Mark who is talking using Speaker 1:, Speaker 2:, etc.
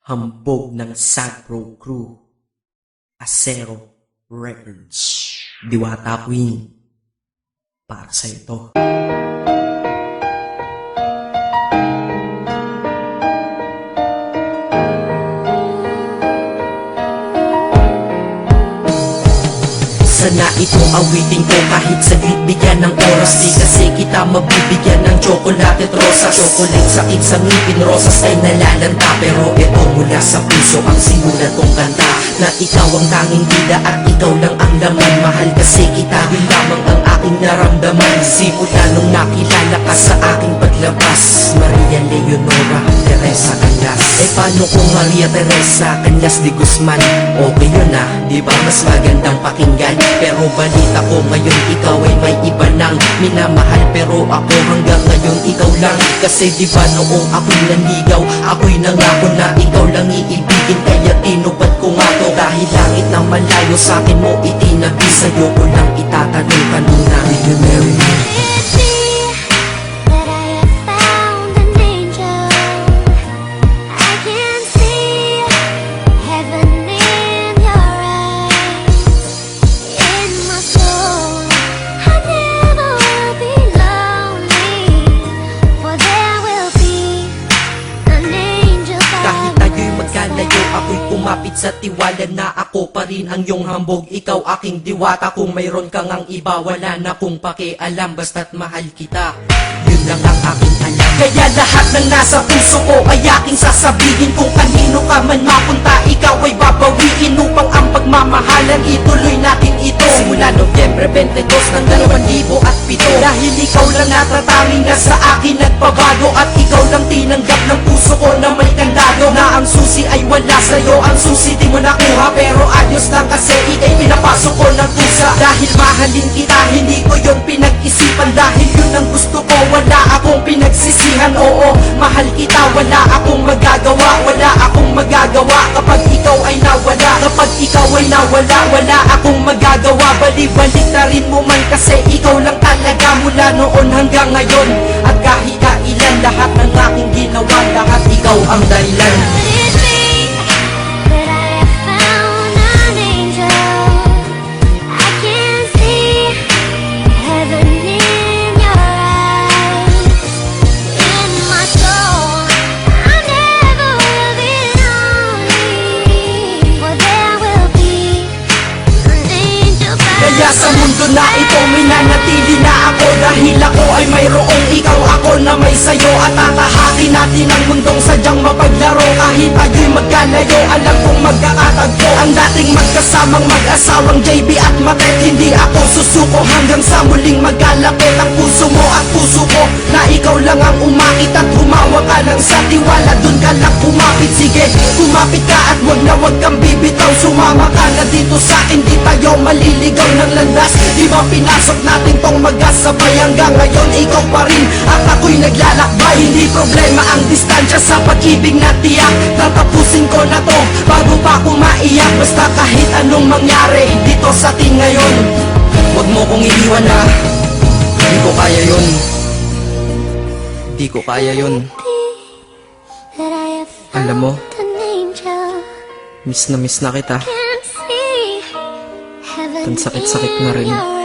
Speaker 1: Hambog ng Sagpro Crew, Acero Records, Diwata Queen, para sa ito. Sana ito awitin ko kahit saglit bigyan ng oras. Di kasi kita mabibigyan ng tsokolate at rosas. Chocolate sakit sa ngipin, rosas ay nalalanta. Pero ito mula sa puso ang simulan kong kanta, na ikaw ang tanging bida at ikaw lang ang laman. Mahal kasi kita, yun lamang ang aking naramdaman. Simula nung nakilala ka sa aking paglabas, Maria Leonora Teresa Canlas. Paano kung Maria Teresa Canlas de Guzman? Okay yun ah, di ba mas magandang pakinggan? Pero balita ko ngayon ikaw ay may iba nang minamahal. Pero ako hanggang ngayon ikaw lang. Kasi di ba noong ako'y nanligaw, ako'y nangako na ikaw lang iibigin. Kaya tinupad ko nga to, dahil langit na malayo sa akin mo itinabi. Sa'yo ko lang itatanong kanina, will you marry me? Ako'y kumapit sa tiwala na ako pa rin ang iyong hambog. Ikaw aking diwata, kung mayroon kang ang iba, wala na kong pakialam, basta't mahal kita, yun lang ang aking alam. Kaya lahat ng nasa puso ko ay aking sasabihin. Kung kanino ka man mapunta, ikaw ay babawiin, upang ang pagmamahalan ituloy natin ito. Simula Nobyembre 22 ng 2007, dahil ikaw lang natatanging na sa akin nagbabago. At ikaw lang tinanggap ng puso ko na may kandado, na ang susi ay wala sa'yo, ang susi di mo nakuha. Pero ayos lang kasi ikay pinapasok ko ng pusa. Dahil mahalin kita, hindi ko yun pinag-isipan. Dahil yun ang gusto ko, wala akong pinagsisihan. Oo, mahal kita, wala akong magagawa. Wala akong magagawa kapag ikaw ay nawala. Kapag ikaw ay nawala, wala akong magagawa. Balik-balik na rin mo man kasi ikaw lang talaga, mula noon hanggang ngayon. At kahit kailan, lahat ng aking ginawa, lahat ikaw ang dahilan. Kaya sa mundo na ito, minanatili na ako, dahil ako ay mayroong ikaw, ako na may sayo. At tatahakin natin ang mundong sadyang mapaglaro. Kahit tayo'y magkalayo, alam kong magkakatagpo. Ang dating magkasamang mag-asawang JB at Matet, hindi ako susuko hanggang sa muling magkalapit ang puso mo at puso ko, na ikaw lang ang umakit at humawa ka lang sa tiwala. Dun ka lang kumapit, sige kumapit ka at wag kang bibitaw. Sumama ka na dito sa akin, di tayo maliligaw ng landas. Di ba pinasok natin tong magkasabay, hanggang ngayon ikaw pa rin at ako'y naglalakbay. Hindi problema ang distansya sa pag-ibig na tiyak. Tatapusin ko na to bago pa ako maiyak. Basta kahit anong mangyari dito sa atin ngayon, wag mo kong iiwan na, di ko kaya yun. Di ko kaya yun. Alam mo, miss na kita. Ang sakit-sakit na rin.